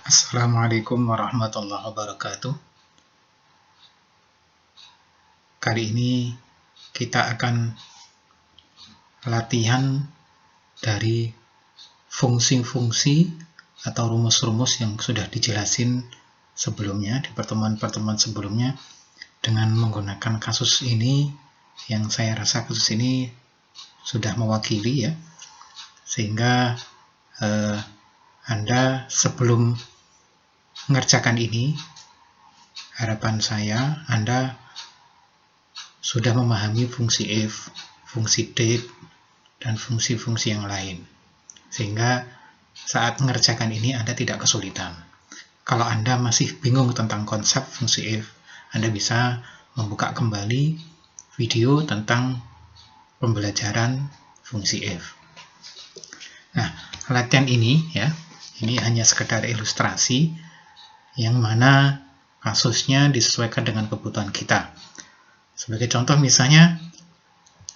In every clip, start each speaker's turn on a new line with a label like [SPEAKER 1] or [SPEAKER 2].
[SPEAKER 1] Assalamualaikum warahmatullahi wabarakatuh. Kali ini kita akan latihan dari fungsi-fungsi atau rumus-rumus yang sudah dijelasin sebelumnya di pertemuan-pertemuan sebelumnya dengan menggunakan kasus ini yang saya rasa kasus ini sudah mewakili ya, sehingga Anda sebelum mengerjakan ini, harapan saya Anda sudah memahami fungsi if, fungsi date, dan fungsi-fungsi yang lain, sehingga saat mengerjakan ini Anda tidak kesulitan. Kalau Anda masih bingung tentang konsep fungsi if, Anda bisa membuka kembali video tentang pembelajaran fungsi if. Nah, latihan ini ya, ini hanya sekedar ilustrasi yang mana kasusnya disesuaikan dengan kebutuhan kita. Sebagai contoh misalnya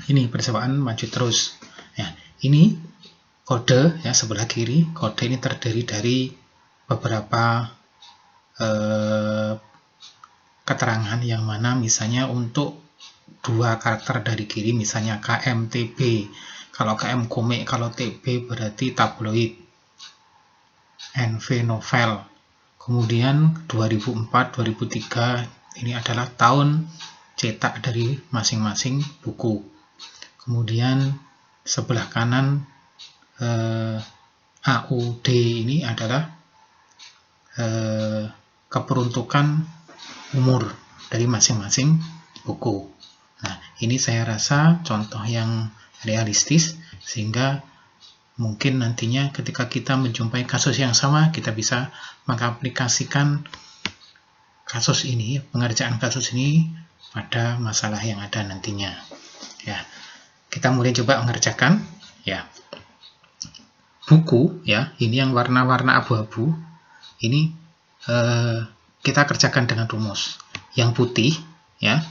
[SPEAKER 1] ini percobaan maju terus. Ya, ini kode ya sebelah kiri. Kode ini terdiri dari beberapa keterangan yang mana misalnya untuk dua karakter dari kiri, misalnya KMTB. Kalau KM komik, kalau TB berarti tabloid. NV novel. Kemudian 2004, 2003 ini adalah tahun cetak dari masing-masing buku. Kemudian sebelah kanan AUD ini adalah keperuntukan umur dari masing-masing buku. Nah, ini saya rasa contoh yang realistis, sehingga mungkin nantinya ketika kita menjumpai kasus yang sama, kita bisa mengaplikasikan kasus ini, pengerjaan kasus ini pada masalah yang ada nantinya. Ya, kita mulai coba mengerjakan. Ya, buku ya, ini yang warna-warna abu-abu. Ini kita kerjakan dengan rumus. Yang putih ya,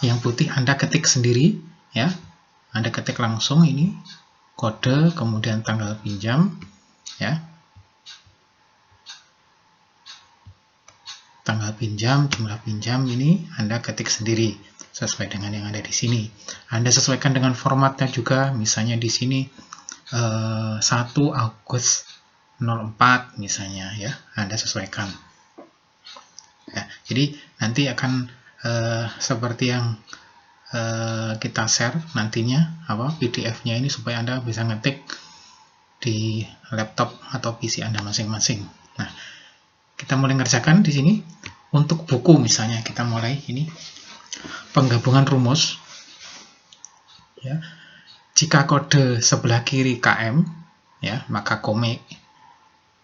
[SPEAKER 1] yang putih Anda ketik sendiri ya, Anda ketik langsung ini kode, kemudian tanggal pinjam ya, tanggal pinjam, jumlah pinjam ini Anda ketik sendiri sesuai dengan yang ada di sini. Anda sesuaikan dengan formatnya juga, misalnya di sini 1 Agustus 04 misalnya ya, Anda sesuaikan. Ya, jadi nanti akan seperti yang kita share nantinya PDF-nya ini supaya Anda bisa ngetik di laptop atau PC Anda masing-masing. Nah, kita mulai ngerjakan di sini. Untuk buku misalnya kita mulai ini penggabungan rumus ya. Jika kode sebelah kiri KM ya, maka komik.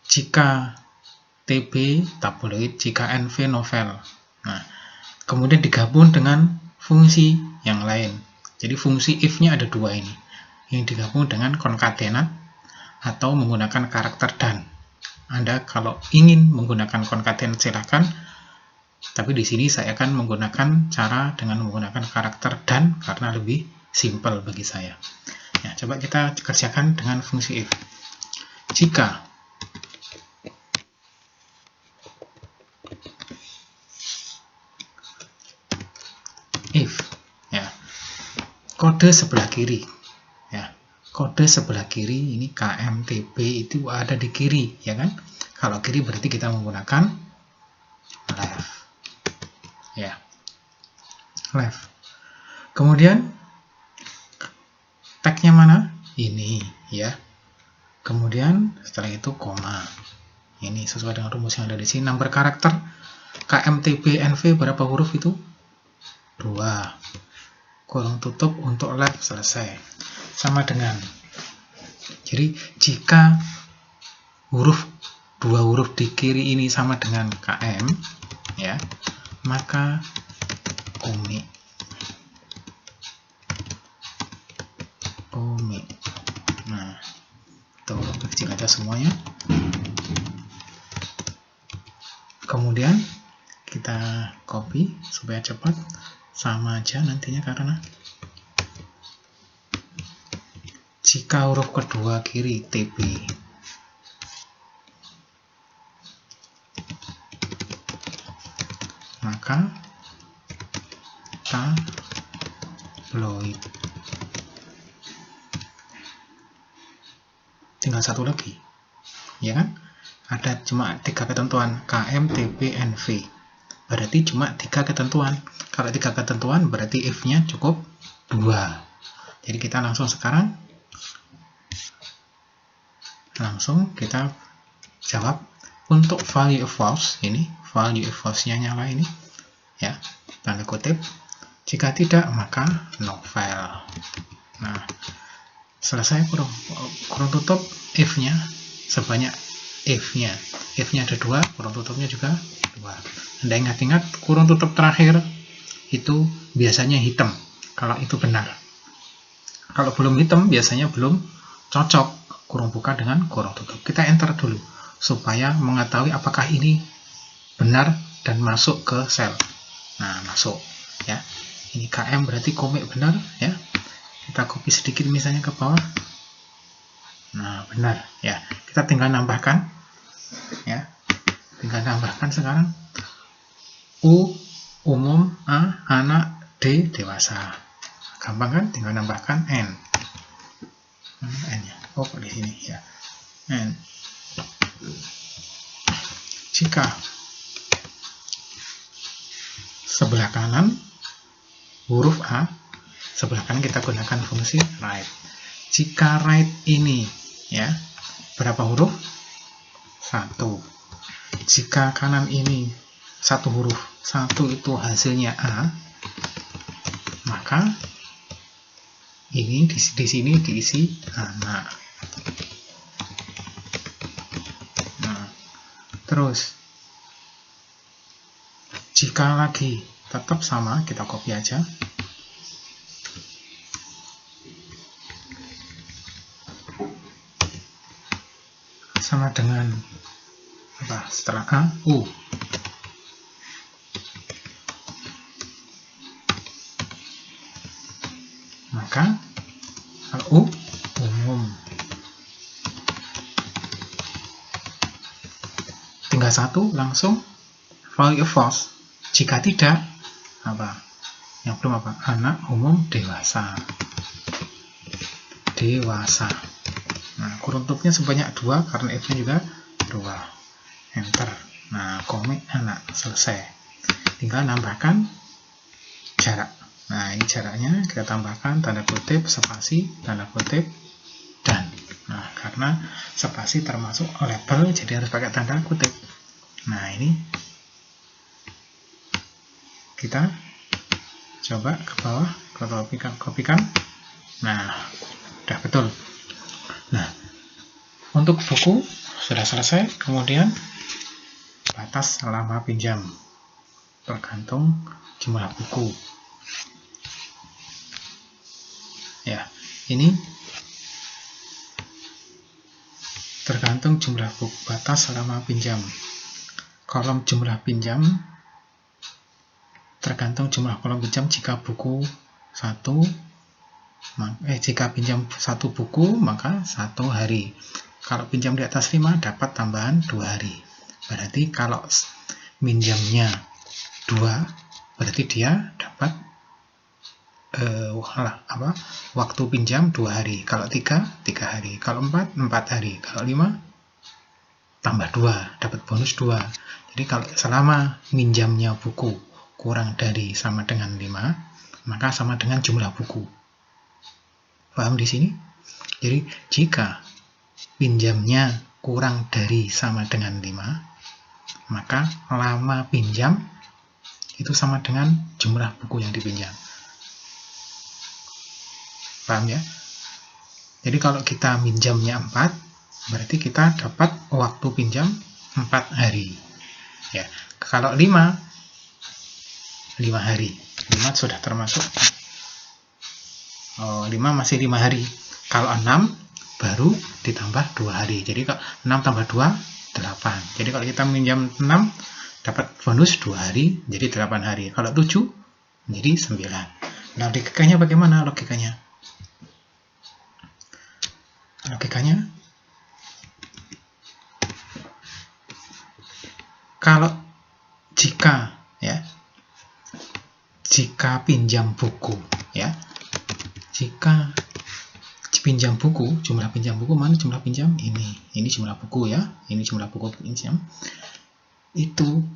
[SPEAKER 1] Jika TB tabloid, jika NV novel. Nah, kemudian digabung dengan fungsi yang lain. Jadi fungsi if-nya ada dua ini. Yang digabung dengan konkatenat atau menggunakan karakter dan. Anda kalau ingin menggunakan konkatenat silahkan, tapi di sini saya akan menggunakan cara dengan menggunakan karakter dan karena lebih simpel bagi saya. Ya, coba kita kerjakan dengan fungsi if. Jika if ya, kode sebelah kiri ya, kode sebelah kiri ini KMTB itu ada di kiri ya kan. Kalau kiri berarti kita menggunakan left ya, left. Kemudian tagnya mana? Ini ya. Kemudian setelah itu koma. Ini sesuai dengan rumus yang ada di sini. Number karakter KMTB NV berapa huruf itu? 2. Kurung tutup untuk left, selesai. Sama dengan. Jadi jika dua huruf di kiri ini sama dengan KM ya, maka komik. Nah, tuh kecil aja semuanya. Kemudian kita copy supaya cepat, sama aja nantinya karena jika huruf kedua kiri TB maka tabloid. Tinggal satu lagi, ya kan? Ada cuma 3 ketentuan, KM, TP, NV. Berarti cuma 3 ketentuan. Kalau 3 ketentuan berarti if-nya cukup 2. Jadi kita langsung sekarang kita jawab untuk value of false. Ini value of false-nya nyala ini, ya, tanda kutip. Jika tidak maka no file. Nah, selesai kurung tutup if-nya sebanyak if-nya ada 2, kurung tutupnya juga 2. Anda ingat-ingat kurung tutup terakhir itu biasanya hitam kalau itu benar. Kalau belum hitam biasanya belum cocok kurung buka dengan kurung tutup. Kita enter dulu supaya mengetahui apakah ini benar dan masuk ke sel. Nah, masuk, ya. Ini KM berarti komik benar, ya. Kita copy sedikit misalnya ke bawah. Nah, benar, ya. Kita tinggal nambahkan, ya. Tinggal nambahkan sekarang. U umum, A anak, D dewasa. Gampang kan? Tinggal nambahkan N. N-nya. Oh, di sini, ya. N. Jika sebelah kanan huruf A, sebelah kanan kita gunakan fungsi right. Jika right ini, ya, berapa huruf? 1. Jika kanan ini 1 huruf, 1 itu hasilnya A, maka ini di sini diisi anak. Nah, terus jika lagi tetap sama, kita copy aja. Sama dengan apa? Setelah A, U. Maka kalau U umum. Tinggal 1 langsung value of false. Jika tidak, apa? Yang belum apa? Anak umum dewasa. Dewasa. Nah, kurung tutupnya sebanyak 2 karena if-nya juga 2. Enter. Nah, komik anak selesai. Tinggal nambahkan jarak. Nah, ini jaraknya kita tambahkan tanda kutip, spasi, tanda kutip, dan. Nah, karena spasi termasuk label, jadi harus pakai tanda kutip. Nah, ini kita coba ke bawah, kopikan. Nah, udah betul. Nah, untuk buku sudah selesai. Kemudian batas lama pinjam tergantung jumlah buku. Ya, ini tergantung jumlah buku, batas lama pinjam. Kolom jumlah pinjam tergantung jumlah kolom pinjam. Jika buku 1, jika pinjam 1 buku maka 1 hari. Kalau pinjam di atas 5 dapat tambahan 2 hari. Berarti kalau minjamnya 2 berarti dia dapat waktu pinjam 2 hari. Kalau 3 hari. Kalau 4 hari. Kalau 5 tambah 2, dapat bonus 2. Jadi kalau selama minjamnya buku kurang dari sama dengan 5, maka sama dengan jumlah buku. Paham di sini? Jadi jika pinjamnya kurang dari sama dengan 5, maka lama pinjam itu sama dengan jumlah buku yang dipinjam. Paham ya? Jadi kalau kita minjamnya 4, berarti kita dapat waktu pinjam 4 hari. Ya, kalau 5 hari. 5 sudah termasuk. 5 masih 5 hari. Kalau 6 baru ditambah 2 hari. Jadi kalau 6 tambah 2, 8. Jadi kalau kita minjam 6, dapat bonus 2 hari, jadi 8 hari. Kalau 7, menjadi 9. Nah, logikanya bagaimana logikanya? Logikanya, kalau jika ya jika pinjam buku, ya. Jika pinjam buku, jumlah pinjam buku, mana jumlah pinjam? Ini jumlah buku, ya. Ini jumlah buku pinjam. Itu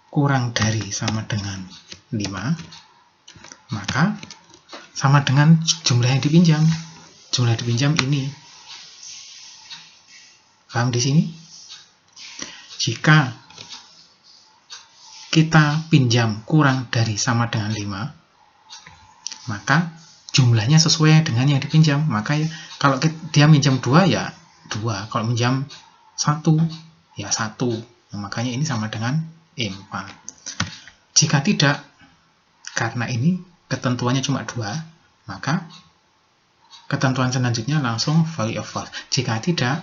[SPEAKER 1] kurang dari sama dengan 5, maka sama dengan jumlah yang dipinjam. Jumlah dipinjam ini. Paham di sini? Jika kita pinjam kurang dari sama dengan 5, maka jumlahnya sesuai dengan yang dipinjam. Maka ya, kalau dia minjam 2, ya 2. Kalau minjam 1, ya 1. Nah, makanya ini sama dengan 4. Jika tidak, karena ini ketentuannya cuma 2, maka ketentuan selanjutnya langsung value of false. Jika tidak,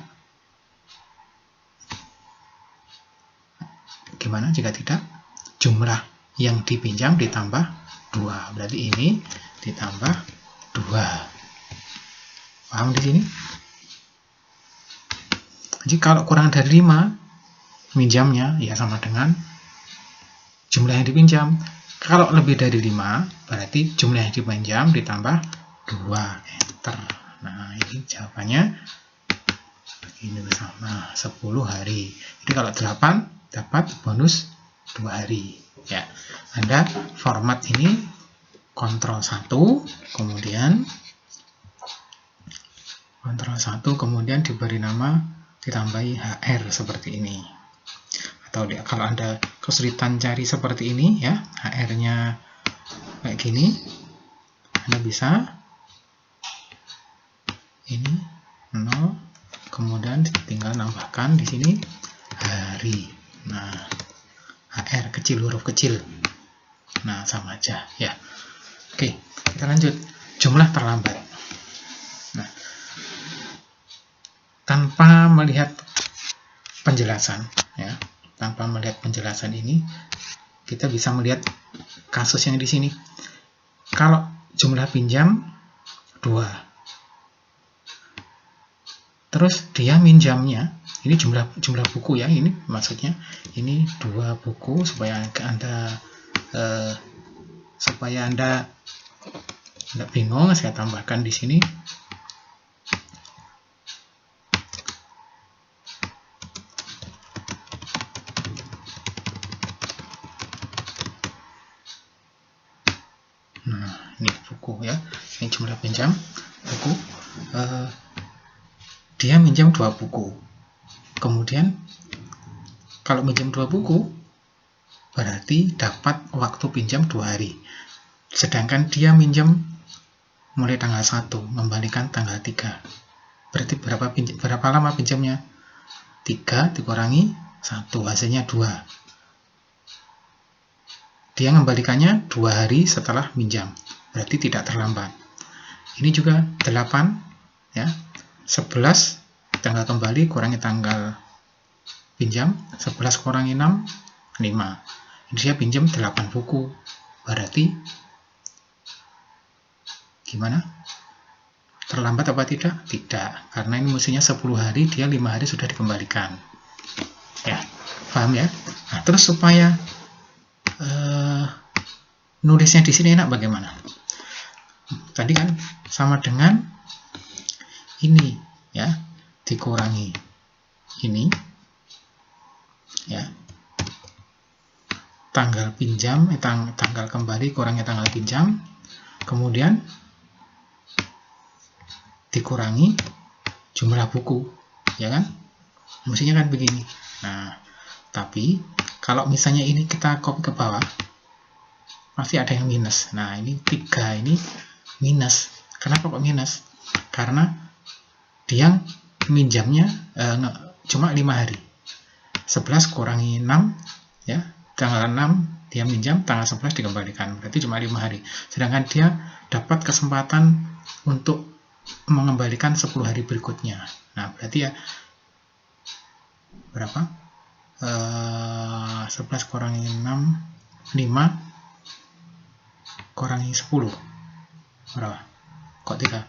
[SPEAKER 1] gimana jika tidak? Jumlah yang dipinjam ditambah 2. Berarti ini ditambah 2. Paham di sini? Jadi kalau kurang dari 5 minjamnya, ya sama dengan jumlah yang dipinjam. Kalau lebih dari 5, berarti jumlah yang dipinjam ditambah 2. Enter. Nah, ini jawabannya ini bersama 10 hari. Jadi kalau 8 dapat bonus 2 hari. Ya, Anda format ini Ctrl 1, kemudian Ctrl 1, kemudian diberi nama, ditambahi HR seperti ini. Atau kalau Anda kesulitan cari seperti ini, ya, HR-nya kayak gini, Anda bisa ini 0, kemudian tinggal nambahkan di sini hari. Nah, HR kecil, huruf kecil. Nah, sama aja, ya. Oke, kita lanjut. Jumlah terlambat. Nah, tanpa melihat penjelasan, ya, tanpa melihat penjelasan ini, kita bisa melihat kasus yang di sini. Kalau jumlah pinjam 2, terus dia minjamnya, ini jumlah buku, ya, ini maksudnya ini 2 buku supaya Anda nggak bingung, saya tambahkan di sini. Nah, ini buku, ya, ini jumlah pinjam buku. Dia minjam 2 buku. Kemudian kalau minjam 2 buku, berarti dapat waktu pinjam 2 hari. Sedangkan dia minjam mulai tanggal 1, mengembalikan tanggal 3. Berarti berapa lama pinjamnya? 3 dikurangi 1, hasilnya 2. Dia mengembalikannya 2 hari setelah minjam. Berarti tidak terlambat. Ini juga 8, ya. 11 tanggal kembali kurangi tanggal pinjam. 11 kurangi 6, 5. Ini dia pinjam 8 buku. Berarti gimana? Terlambat apa tidak? Tidak. Karena ini mestinya 10 hari, dia 5 hari sudah dikembalikan. Ya, paham, ya? Nah, terus supaya nulisnya di sini enak bagaimana? Tadi kan sama dengan ini, ya, dikurangi ini, ya, tanggal pinjam, tanggal kembali kurangi tanggal pinjam, kemudian dikurangi jumlah buku, ya kan? Mestinya kan begini. Nah, tapi kalau misalnya ini kita copy ke bawah, pasti ada yang minus. Nah, ini 3 ini minus. Kenapa kok minus? Karena dia minjamnya cuma 5 hari. 11 kurangi 6, ya, tanggal 6 dia minjam, tanggal 11 dikembalikan. Berarti cuma 5 hari. Sedangkan dia dapat kesempatan untuk mengembalikan 10 hari berikutnya. Nah, berarti ya berapa? 11 kurangi 6, 5 kurangi 10 berapa? Kok 3?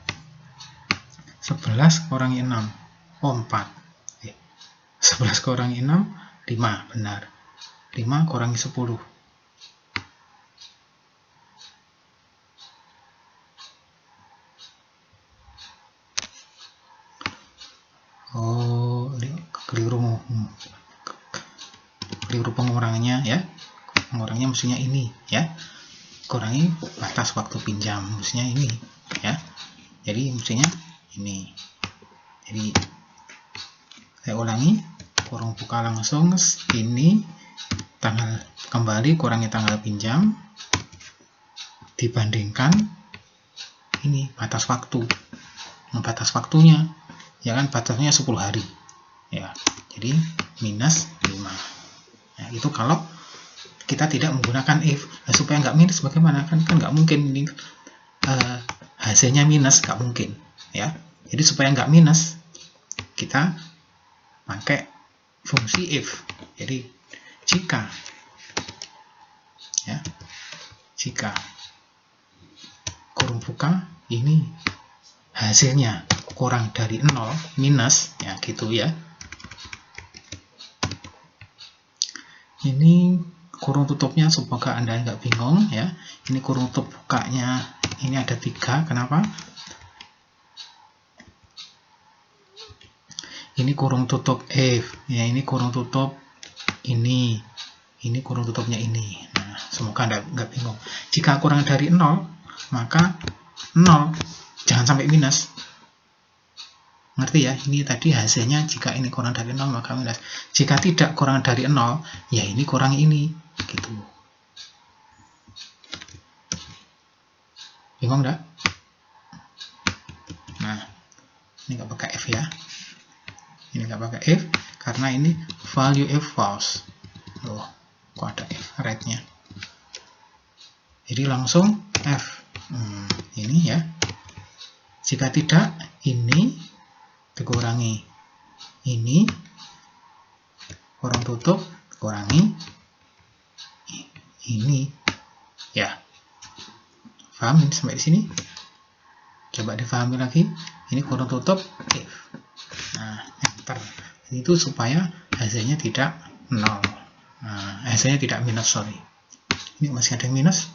[SPEAKER 1] 11 kurangi 6, oh 4. 11 kurangi 6, 5, benar. 5 kurangi 10, keliru pengurangannya ya. Pengurangannya mestinya ini ya. Kurangi batas waktu pinjam mestinya ini ya. Jadi mestinya ini. Jadi saya ulangi, kurung buka langsung ini tanggal kembali kurangi tanggal pinjam dibandingkan ini batas waktu. Nah, batas waktunya ya kan batasnya 10 hari ya. Jadi minus 5. Nah, itu kalau kita tidak menggunakan if. Nah, supaya nggak minus bagaimana, kan nggak mungkin ini hasilnya minus, nggak mungkin ya. Jadi supaya nggak minus kita pakai fungsi if. Jadi jika ya, jika kurung buka ini hasilnya kurang dari 0 minus ya gitu ya. Ini kurung tutupnya semoga Anda nggak bingung ya. Ini kurung tutup bukanya ini ada 3. Kenapa? Ini kurung tutup if ya, ini kurung tutup ini kurung tutupnya ini. Nah, semoga Anda nggak bingung. Jika kurang dari 0 maka 0 jangan sampai minus. Ngerti ya? Ini tadi hasilnya jika ini kurang dari 0 maka minus. Jika tidak kurang dari 0 ya ini kurang ini gitu. Bingung enggak? Nah, ini nggak pakai if ya. Ini nggak pakai if karena ini value if false. Loh, kok ada if rate-nya? Jadi langsung f. Ini ya. Jika tidak, ini dikurangi ini, kurung tutup kurangi ini ya. Paham sampai di sini? Coba difahami lagi. Ini kurung tutup if. Nah, enter. Itu supaya hasilnya tidak 0. Nah, hasilnya tidak minus, sorry. Ini masih ada yang minus.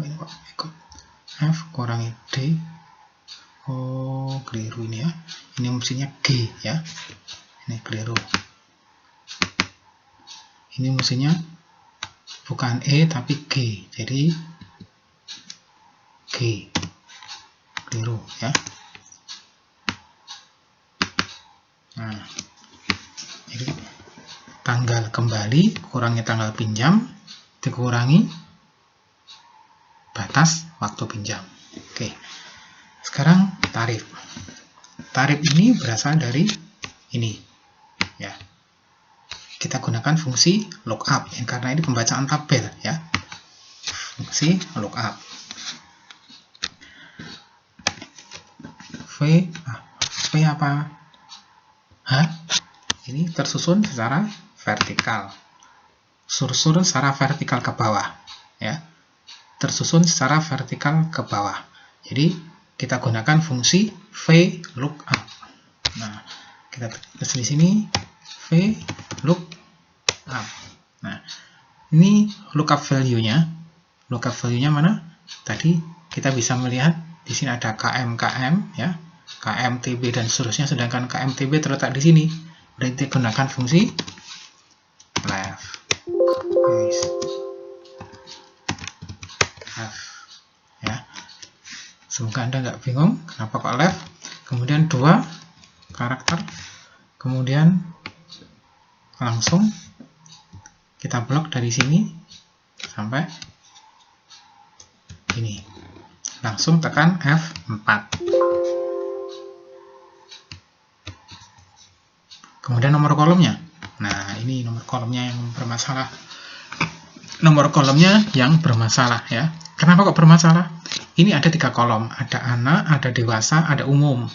[SPEAKER 1] Ini kok ikut F kurangi D. Oh, keliru ini ya. Ini mestinya G ya. Ini keliru. Ini mestinya bukan E tapi G. Jadi G. Keliru ya. Nah, jadi tanggal kembali kurangi tanggal pinjam dikurangi batas waktu pinjam. Oke. Sekarang tarif. Tarif ini berasal dari ini. Ya. Kita gunakan fungsi lookup ya, karena ini pembacaan tabel ya. Fungsi lookup. V apa? H. Ini tersusun secara vertikal. Susun secara vertikal ke bawah ya. Tersusun secara vertikal ke bawah. Jadi kita gunakan fungsi VLOOKUP. Nah, kita tulis di sini VLOOKUP. Nah, ini lookup value-nya. Lookup value-nya mana? Tadi kita bisa melihat di sini ada KM ya, KMTB dan seterusnya, sedangkan KMTB terletak di sini. Berarti gunakan fungsi left. Ya, semoga Anda nggak bingung kenapa kok left. Kemudian 2 karakter, kemudian langsung kita blok dari sini sampai ini, langsung tekan F4. Kemudian nomor kolomnya Nah, ini nomor kolomnya yang bermasalah. Nomor kolomnya yang bermasalah ya. Kenapa kok bermasalah? Ini ada 3 kolom, ada anak, ada dewasa, ada umum.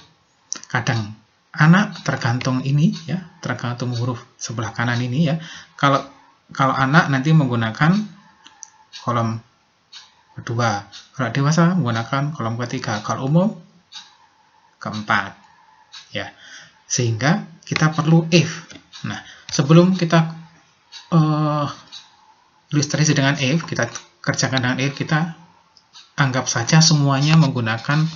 [SPEAKER 1] Kadang anak tergantung ini ya, tergantung huruf sebelah kanan ini ya. Kalau anak nanti menggunakan kolom kedua, kalau dewasa menggunakan kolom ketiga, kalau umum keempat ya. Sehingga kita perlu if. Nah, sebelum kita ilustrasi dengan if, kita kerjakan dengan if, kita anggap saja semuanya menggunakan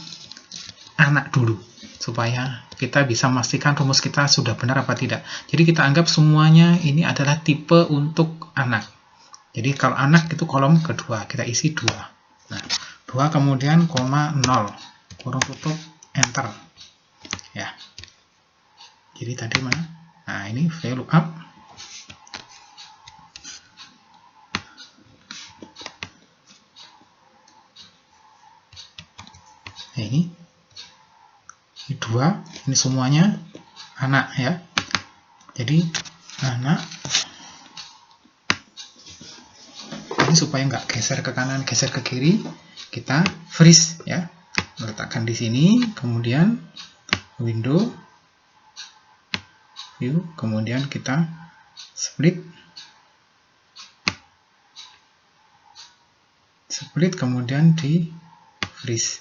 [SPEAKER 1] anak dulu, supaya kita bisa memastikan rumus kita sudah benar apa tidak. Jadi kita anggap semuanya ini adalah tipe untuk anak. Jadi kalau anak itu kolom kedua, kita isi 2. Nah, 2 kemudian koma 0, kurung tutup, enter. Ya. Jadi tadi mana? Nah, ini value up. Nah, ini 2, ini semuanya anak ya. Jadi anak ini supaya nggak geser ke kanan, geser ke kiri, kita freeze ya. Letakkan di sini, kemudian window view, kemudian kita split, kemudian di freeze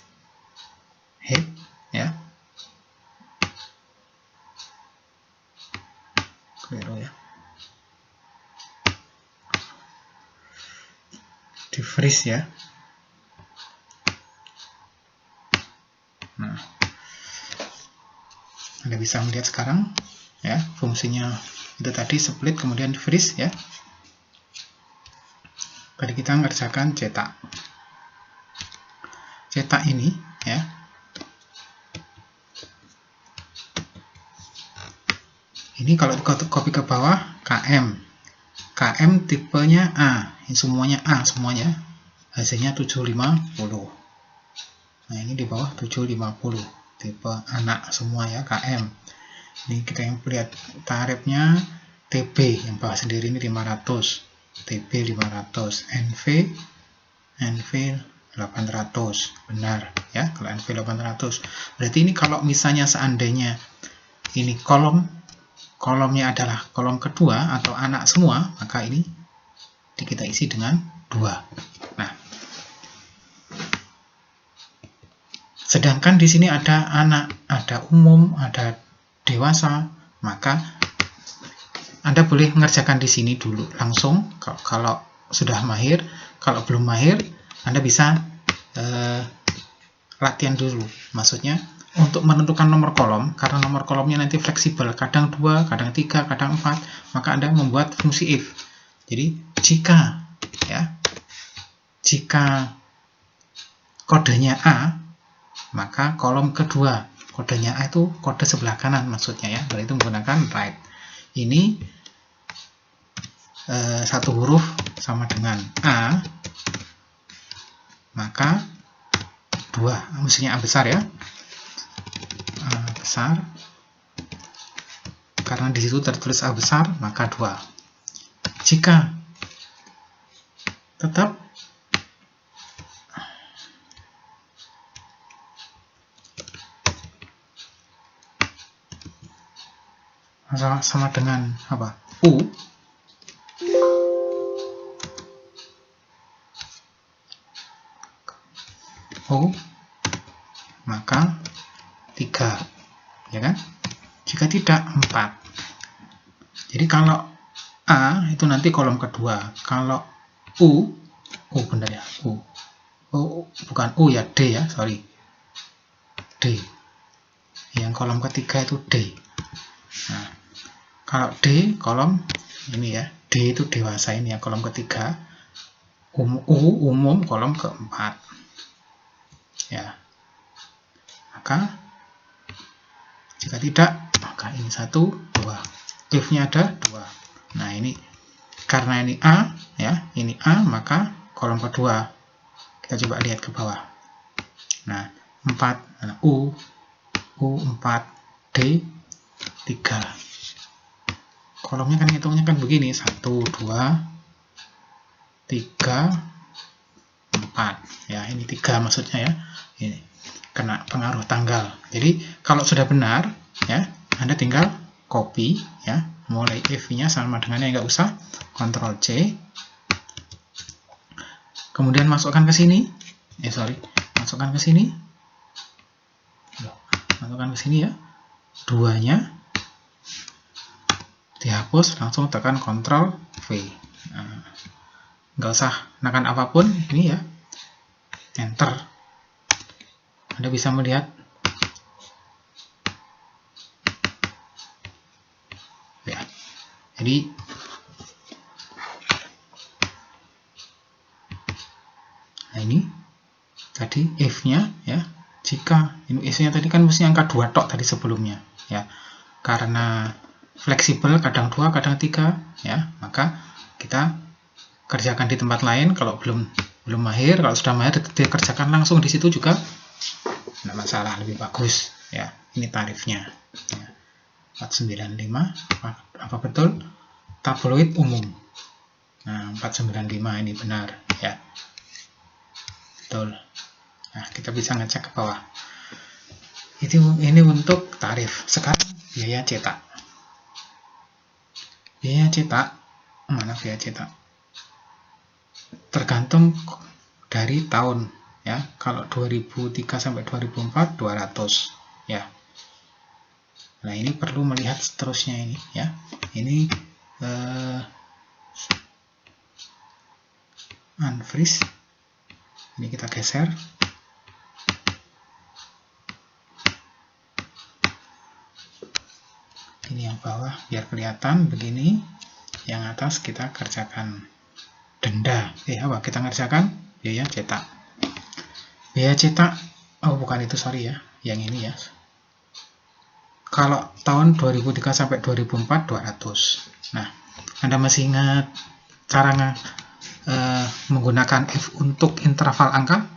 [SPEAKER 1] head ya. Keliru ya. Di freeze ya. Nah, Anda bisa melihat sekarang ya, fungsinya itu tadi split kemudian di freeze ya. Tadi kita ngerjakan cetak. Cetak ini ya. Ini kalau copy ke bawah KM. KM tipenya A. Ini semuanya A semuanya. Hasilnya 750. Nah, ini di bawah 750. Tipe anak semua ya, KM. Ini kita yang lihat tarifnya TB yang bawah sendiri ini 500. TB 500, NV 800. Benar ya, kalau NV 800. Berarti ini kalau misalnya seandainya ini kolomnya adalah kolom kedua atau anak semua, maka ini kita isi dengan 2. Nah, sedangkan di sini ada anak, ada umum, ada dewasa, maka Anda boleh mengerjakan di sini dulu langsung kalau sudah mahir. Kalau belum mahir, Anda bisa latihan dulu. Maksudnya untuk menentukan nomor kolom, karena nomor kolomnya nanti fleksibel, kadang 2, kadang 3, kadang 4, maka Anda membuat fungsi if. Jadi jika kodenya A, maka kolom kedua kodenya A itu kode sebelah kanan maksudnya ya, berarti menggunakan right. Ini satu huruf sama dengan A, maka 2, mestinya A besar ya, A besar, karena di situ tertulis A besar, maka 2. Jika tetap sama dengan apa? U, maka 3 ya kan? Jika tidak 4. Jadi kalau A itu nanti kolom kedua, kalau U benar ya, bukan U ya, D ya, sorry, D, yang kolom ketiga itu D. Nah, kalau D kolom ini ya, D itu dewasa ini ya, kolom ketiga, umum kolom keempat ya. Maka jika tidak, maka ini 1, 2, if-nya ada 2. Nah, ini karena ini A ya, ini A, maka kolom kedua kita coba lihat ke bawah. Nah, 4, nah, U 4, D 3, kolomnya kan hitungnya kan begini, 1, 2, 3, 4 ya, ini 3 maksudnya ya, ini kena pengaruh tanggal. Jadi kalau sudah benar ya, Anda tinggal copy ya, mulai if-nya sama dengannya, nggak usah, Ctrl C, kemudian masukkan ke sini, masukkan ke sini, masukkan ke sini ya, 2-nya dihapus, langsung tekan Ctrl V. Nah, nggak usah menekan apapun, ini ya, enter. Anda bisa melihat ya. Jadi nah ini tadi if-nya ya, jika ini if-nya tadi kan mesti angka 2 tok tadi sebelumnya ya, karena fleksibel, kadang 2 kadang 3 ya, maka kita kerjakan di tempat lain. Kalau belum mahir, kalau sudah mahir dikerjakan langsung di situ juga tidak masalah, lebih bagus ya. Ini tarifnya ya. 495 apa betul tabloid umum. Nah, 495 ini benar ya, betul. Nah, kita bisa ngecek ke bawah. Ini untuk tarif. Sekarang biaya cetak. Biaya cetak, mana biaya cetak? Tergantung dari tahun ya. Kalau 2003 sampai 2004 200 ya. Nah, ini perlu melihat seterusnya ini ya. Ini unfreeze. Ini kita geser. Ini yang bawah biar kelihatan begini. Yang atas kita kerjakan denda. Apa kita kerjakan? Biaya cetak. Biaya cetak, oh bukan itu, sorry ya. Yang ini ya. Kalau tahun 2003 sampai 2004 200. Nah, Anda masih ingat cara menggunakan if untuk interval angka?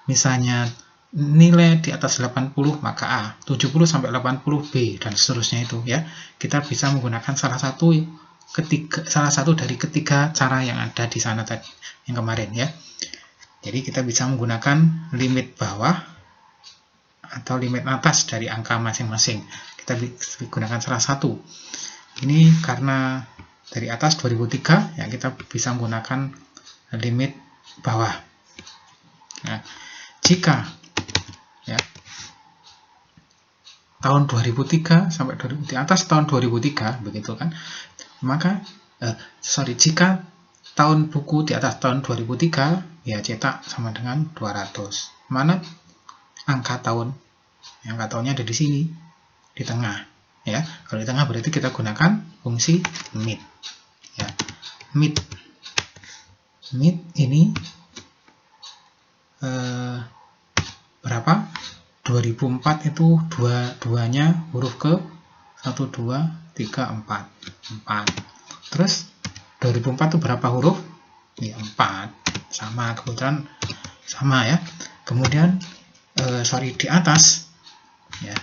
[SPEAKER 1] Misalnya nilai di atas 80 maka A, 70 sampai 80 B, dan seterusnya itu ya. Kita bisa menggunakan salah satu dari ketiga cara yang ada di sana tadi, yang kemarin ya. Jadi kita bisa menggunakan limit bawah atau limit atas dari angka masing-masing. Kita gunakan salah satu. Ini karena dari atas 2003 ya, kita bisa menggunakan limit bawah. Nah, jika ya tahun 2003 sampai di atas tahun 2003 begitu kan, maka jika tahun buku di atas tahun 2003 ya cetak sama dengan 200. Mana angka tahun? Angka tahunnya ada di sini, di tengah ya. Kalau di tengah berarti kita gunakan fungsi mid ya. Mid ini berapa? 2004 itu dua-duanya huruf ke 1, 2, 3, 4. Terus 2004 itu berapa huruf? Ya 4. Sama, kebetulan sama ya. Kemudian di atas ya.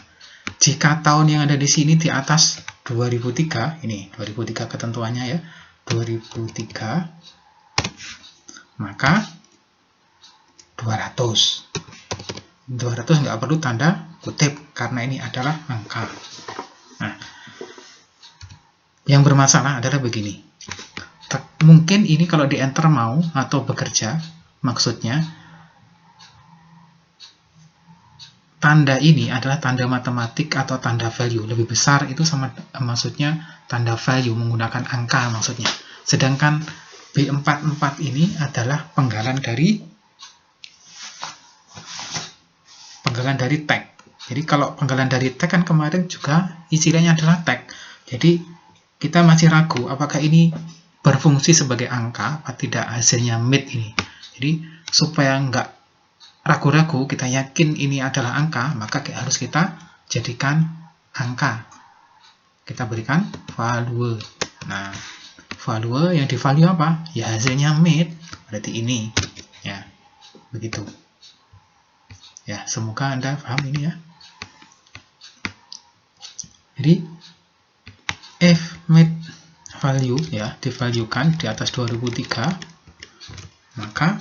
[SPEAKER 1] Jika tahun yang ada di sini di atas 2003, ini 2003 ketentuannya ya. 2003 maka 200 nggak perlu tanda kutip karena ini adalah angka. Nah, yang bermasalah adalah begini. Mungkin ini kalau di enter mau atau bekerja, maksudnya tanda ini adalah tanda matematik atau tanda value. Lebih besar itu sama, maksudnya tanda value menggunakan angka maksudnya. Sedangkan B44 ini adalah penggalan dari tag. Jadi kalau penggalan dari tag kan kemarin juga istilahnya adalah tag. Jadi kita masih ragu apakah ini berfungsi sebagai angka atau tidak hasilnya mid ini. Jadi supaya nggak ragu-ragu, kita yakin ini adalah angka, maka harus kita jadikan angka. Kita berikan value. Nah, value yang di value apa? Ya hasilnya mid, berarti ini. Ya, begitu. Ya, semoga Anda paham ini ya. Jadi, if made value ya, divaluekan di atas 2003, maka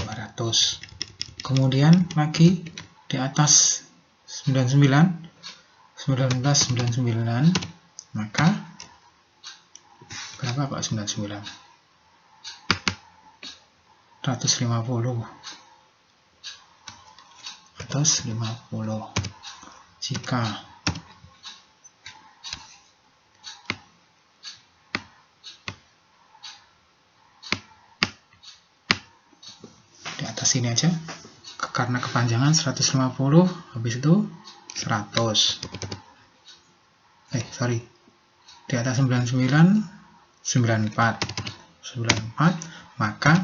[SPEAKER 1] 200. Kemudian lagi di atas 1999, maka berapa Pak 99? 150. Jika di atas ini aja, karena kepanjangan 150, habis itu 100. Di atas 99, 94, maka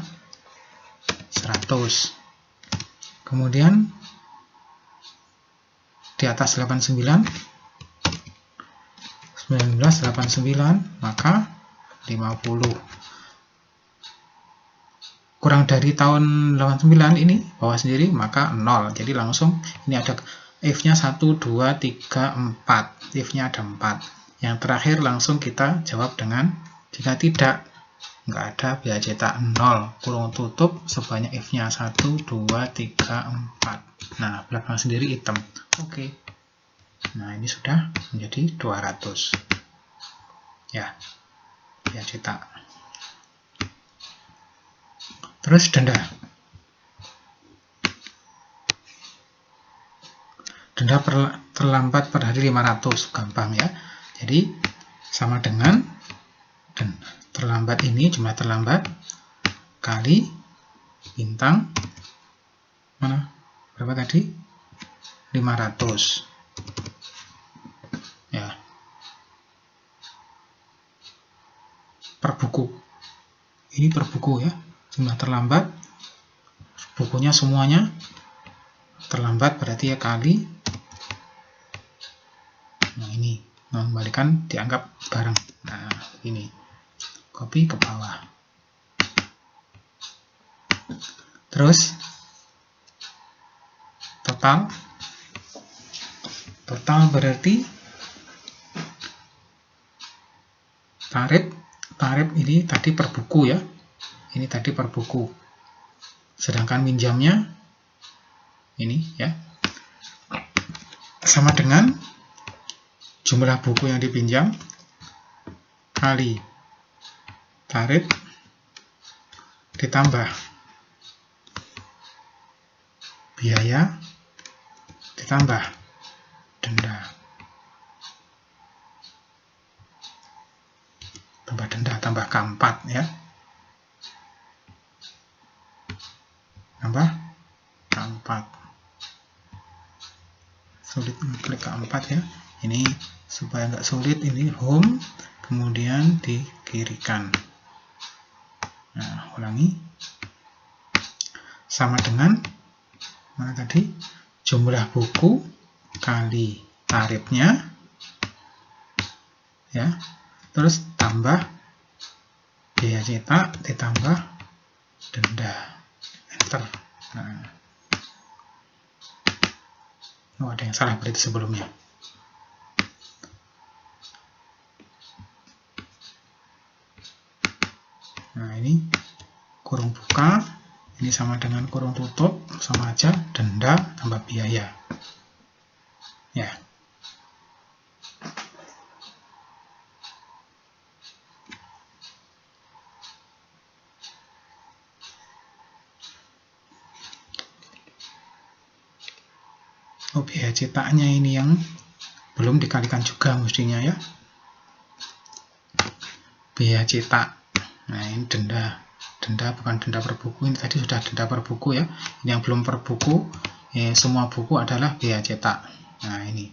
[SPEAKER 1] 100. Kemudian di atas 89, 1989, maka 50. Kurang dari tahun 89 ini bawah sendiri, maka 0. Jadi langsung ini ada if-nya 1, 2, 3, 4. If-nya ada 4. Yang terakhir langsung kita jawab dengan jika tidak, nggak ada, biaya cetak 0, kurung tutup sebanyak if-nya 1, 2, 3, 4. Nah, belakang sendiri hitam. Oke. Nah, ini sudah menjadi 200. Ya, biaya cetak. Terus denda. Denda terlambat per hari 500, gampang ya. Jadi sama dengan dan terlambat ini, jumlah terlambat kali bintang mana? Berapa tadi? 500. Ya. Per buku. Ini per buku ya. Jumlah terlambat, bukunya semuanya terlambat berarti ya kali. Nah ini mengembalikan dianggap barang. Nah ini copy ke bawah. Terus total berarti tarif ini tadi per buku ya. Ini tadi per buku. Sedangkan minjamnya ini ya. Sama dengan jumlah buku yang dipinjam kali tarif ditambah biaya ditambah denda. Tambah denda, tambah K4 ya. Tambah K4. Sulit mengklik K4 ya. Ini supaya nggak sulit, ini home, kemudian dikirikan. Nah, ulangi. Sama dengan mana tadi? Jumlah buku kali tarifnya ya. Terus tambah biaya cetak ditambah denda. Enter. Nah. Oh, ada yang salah berarti sebelumnya. Nah, ini kurung buka, ini sama dengan kurung tutup, sama aja, denda tambah biaya. Ya. Oh, biaya cetaknya ini yang belum dikalikan juga mestinya ya. Biaya cetak. Nah, ini denda bukan denda per buku, ini tadi sudah denda per buku ya. Ini yang belum per buku, semua buku adalah biaya cetak. Nah, ini.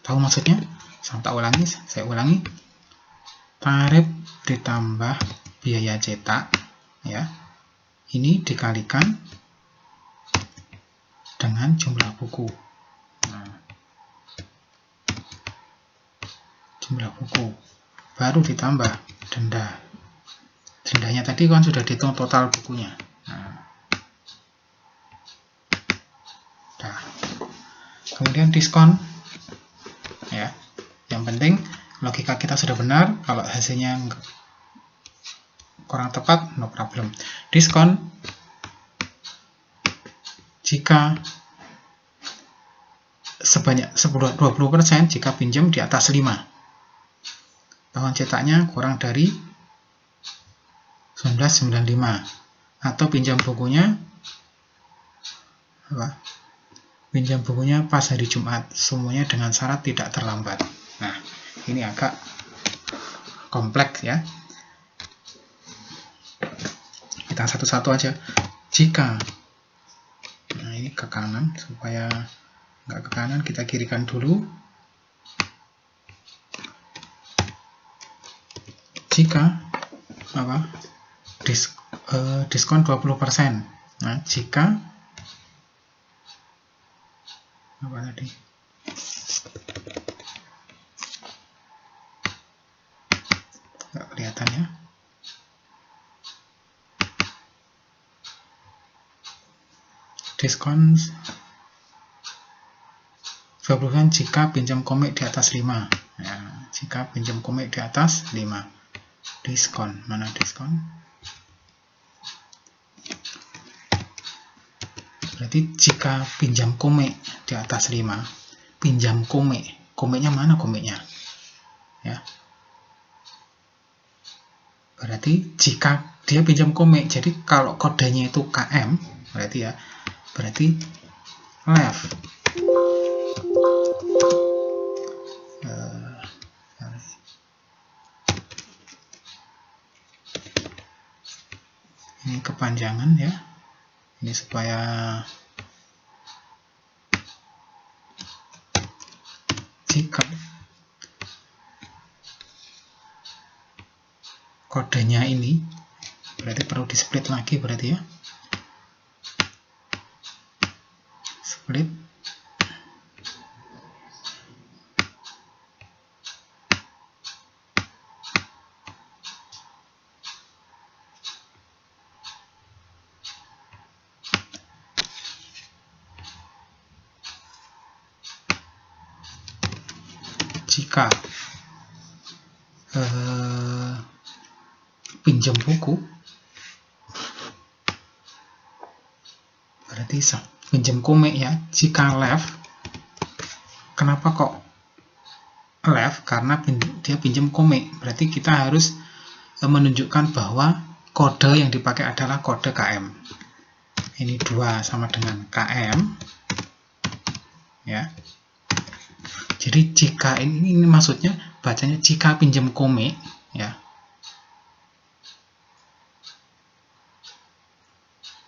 [SPEAKER 1] Tahu maksudnya? Saya ulangi. Tarif ditambah biaya cetak ya. Ini dikalikan dengan jumlah buku. Nah, jumlah buku baru ditambah denda. Dendanya tadi kan sudah dihitung total bukunya. Nah, Kemudian diskon, ya. Yang penting logika kita sudah benar. Kalau hasilnya kurang tepat, no problem. Diskon jika sebanyak 20% jika pinjam di atas 5. Tahun cetaknya kurang dari 1995, atau pinjam bukunya pas hari Jumat, semuanya dengan syarat tidak terlambat. Nah, ini agak kompleks ya. Kita satu-satu aja. Jika, nah ini ke kanan, supaya nggak ke kanan, kita kirikan dulu. Jika diskon 20%. Nah, jika tadi? Nggak kelihatan ya. Diskon 20% jika pinjam komik di atas 5. Ya, jika pinjam komik di atas 5. Diskon, mana diskon? Berarti jika pinjam komik di atas 5, pinjam komik, komiknya mana komiknya? Ya. Berarti jika dia pinjam komik, jadi kalau kodenya itu KM, berarti left. Ini kepanjangan ya. Ini supaya jika kodenya ini, berarti perlu di split lagi berarti ya. Split jika pinjam buku, berarti pinjam komik ya. Jika left, kenapa kok left? Karena dia pinjam komik, berarti kita harus menunjukkan bahwa kode yang dipakai adalah kode KM. Ini 2 sama dengan KM ya. Jadi jika ini maksudnya bacanya jika pinjam komik ya.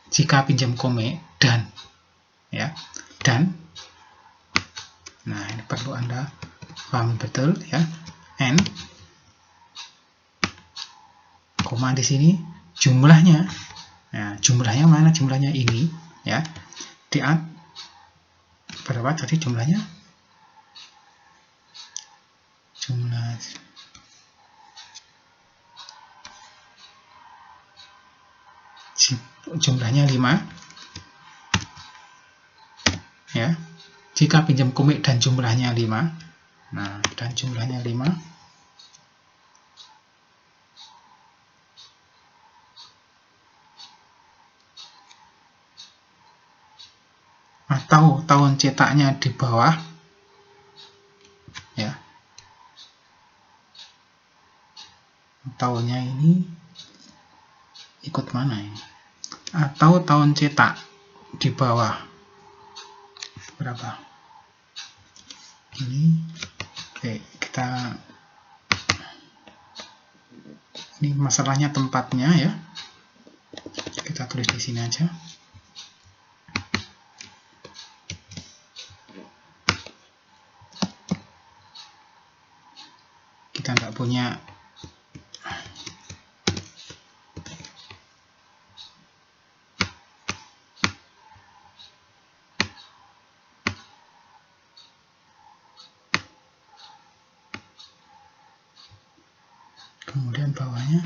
[SPEAKER 1] Jika pinjam komik dan ya, dan nah ini perlu Anda pahami betul ya. And koma di sini jumlahnya. Nah, jumlahnya mana? Jumlahnya ini ya. Berapa tadi jumlahnya? Jumlahnya 5 ya. Jika pinjam komik dan jumlahnya 5. Nah, dan jumlahnya 5. Atau tahun cetaknya di bawah ya. Tahunnya ini ikut mana ini? Atau tahun cetak di bawah berapa? Ini oke, ini masalahnya tempatnya ya. Kita tulis di sini aja. Kita nggak punya kemudian bawahnya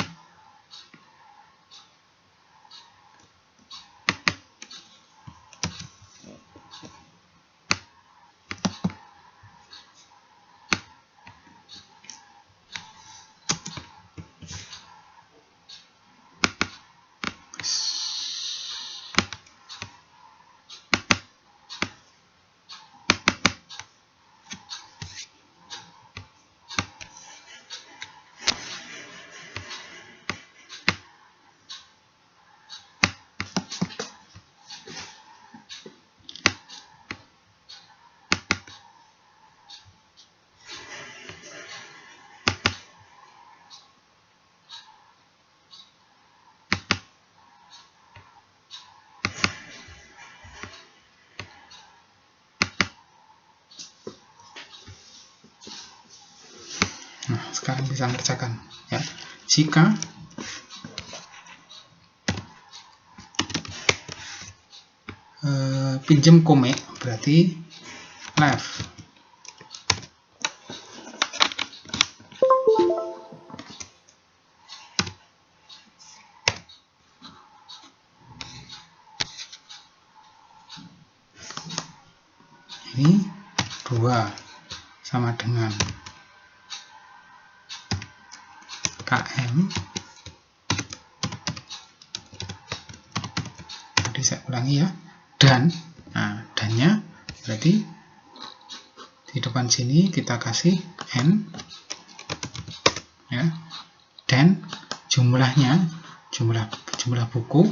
[SPEAKER 1] sekarang bisa ngerjakan ya. Jika pinjam komik berarti left. Ini 2 sama dengan KM. Tadi saya ulangi ya. Dan, nah dannya berarti di depan sini kita kasih N ya. Dan jumlahnya, jumlah buku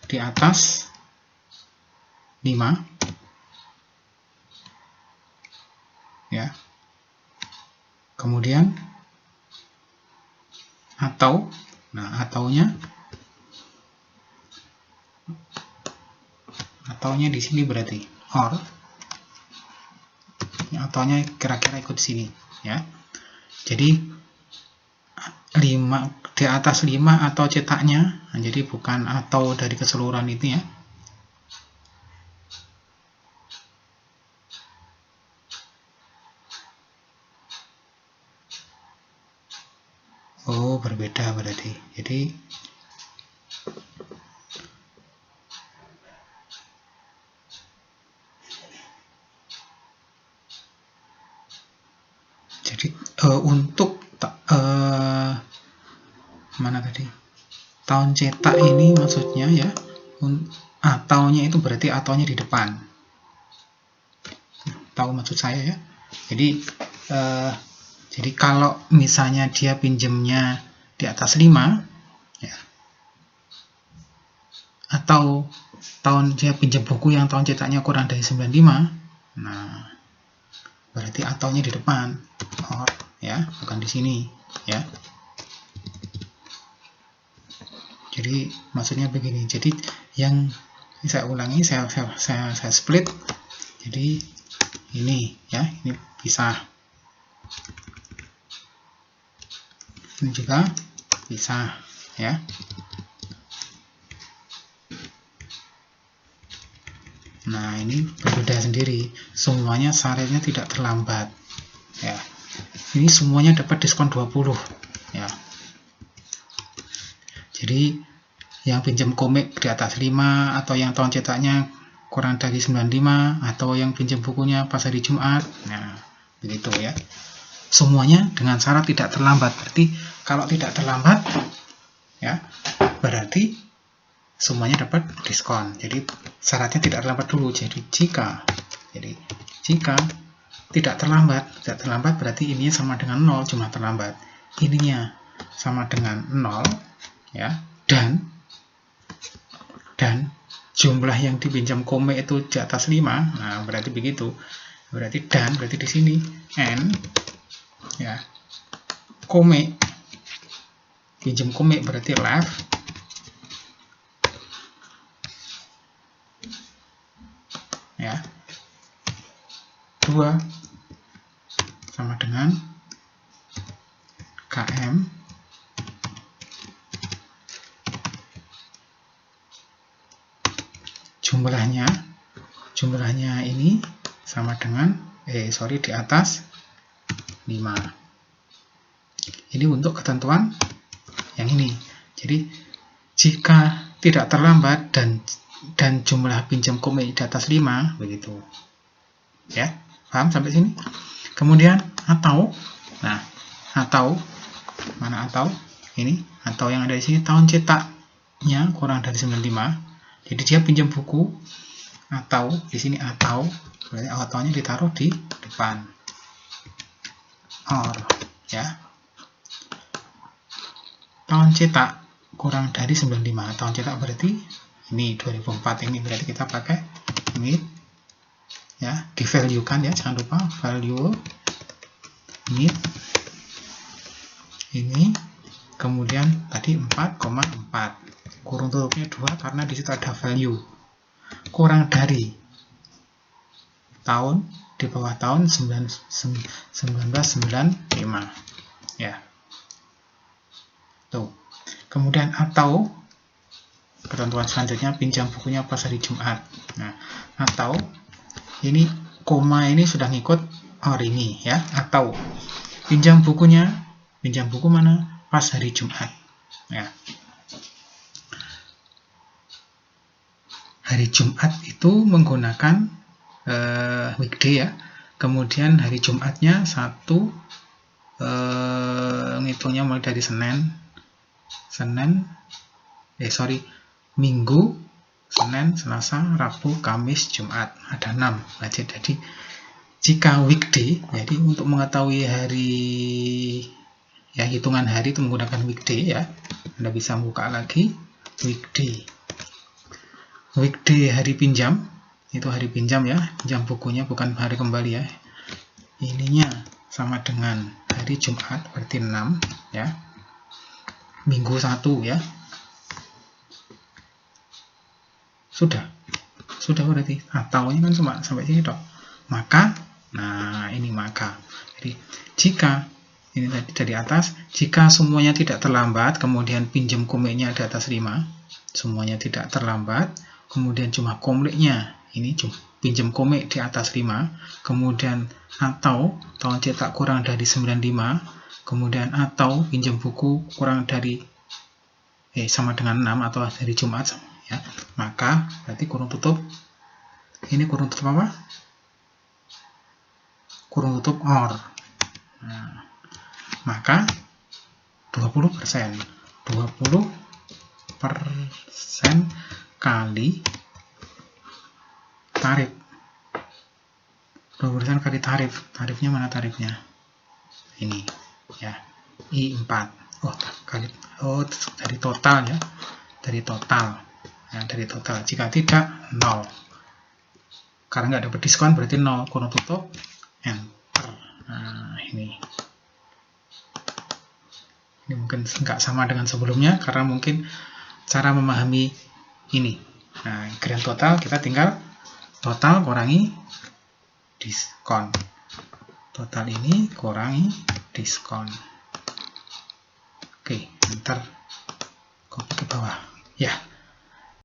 [SPEAKER 1] di atas 5 ya. Kemudian atau, nah ataunya di sini berarti or, ataunya kira-kira ikut sini ya. Jadi 5 di atas 5 atau cetaknya, nah, jadi bukan atau dari keseluruhan itu ya. Oh, berbeda berarti. Jadi untuk mana tadi? Tahun cetak ini maksudnya ya. Ataunya itu berarti ataunya di depan. Tahu maksud saya ya. Jadi kalau misalnya dia pinjemnya di atas 5 ya, atau dia pinjam buku yang tahun cetaknya kurang dari 95, nah berarti ataunya di depan or ya, bukan di sini ya. Jadi maksudnya begini. Jadi yang saya ulangi, saya split. Jadi ini ya, ini pisah. Ini juga pisah ya. Nah, ini berbeda sendiri. Semuanya syaratnya tidak terlambat ya. Ini semuanya dapat diskon 20 ya. Jadi yang pinjam komik di atas 5 atau yang tahun cetaknya kurang dari 95 atau yang pinjam bukunya pas hari Jumat, nah begitu ya. Semuanya dengan syarat tidak terlambat. Berarti kalau tidak terlambat ya, berarti semuanya dapat diskon. Jadi syaratnya tidak terlambat dulu. Jadi jika tidak terlambat berarti ininya sama dengan 0, jumlah terlambat. Ininya sama dengan 0 ya, dan jumlah yang dipinjam komik itu di atas 5. Nah, berarti begitu. Berarti di sini N ya. Komik, pinjam komik berarti left ya. 2 sama dengan KM jumlahnya ini sama dengan di atas 5. Ini untuk ketentuan yang ini. Jadi jika tidak terlambat dan jumlah pinjam komik di atas 5, begitu ya. Paham sampai sini? Kemudian atau, nah atau mana atau? Ini atau yang ada di sini tahun cetaknya kurang dari 95. Jadi dia pinjam buku atau di sini atau berarti ataunya ditaruh di depan or ya. Tahun cetak kurang dari 95. Tahun cetak berarti ini 2004, ini berarti kita pakai mid ya, di value kan ya, jangan lupa value mid ini, kemudian tadi 4,4, kurung tutupnya 2 karena di situ ada value, kurang dari tahun, di bawah tahun 1995 ya. Tuh. Kemudian atau ketentuan selanjutnya pinjam bukunya pas hari Jumat. Nah, atau ini koma ini sudah ngikut hari ini ya, atau pinjam buku mana pas hari Jumat ya. Hari Jumat itu menggunakan weekday ya, kemudian hari Jumatnya ngitungnya mulai dari Minggu, Senin, Selasa, Rabu, Kamis, Jumat, ada 6. Jadi jika weekday, jadi untuk mengetahui hari ya, hitungan hari itu menggunakan weekday ya. Anda bisa buka lagi weekday hari pinjam, itu hari pinjam ya, pinjam bukunya bukan hari kembali ya. Ininya sama dengan hari Jumat, berarti 6 ya. Minggu 1 ya. Sudah berarti ataunya kan cuma sampai sini dok. Maka, nah ini maka. Jadi jika ini tadi dari atas, jika semuanya tidak terlambat, kemudian pinjam komiknya di atas 5, semuanya tidak terlambat, kemudian cuma komiknya ini pinjam komik di atas 5, kemudian atau tahun cetak kurang dari 95, kemudian atau pinjam buku kurang dari sama dengan 6 atau dari Jumat ya, maka berarti kurung tutup ini kurung tutup apa? Kurung tutup OR. Nah, maka 20% kali tarif. 20% kali tarif. Tarifnya mana tarifnya? Ini ya. I4. Dari total ya. Dari total. Ya, dari total. Jika tidak 0. Karena nggak dapat diskon berarti 0, kurung tutup enter. Nah, ini mungkin nggak sama dengan sebelumnya karena mungkin cara memahami ini. Nah, grand total kita tinggal total kurangi diskon. Total ini kurangi diskon. Oke, enter. Copy ke bawah. Ya.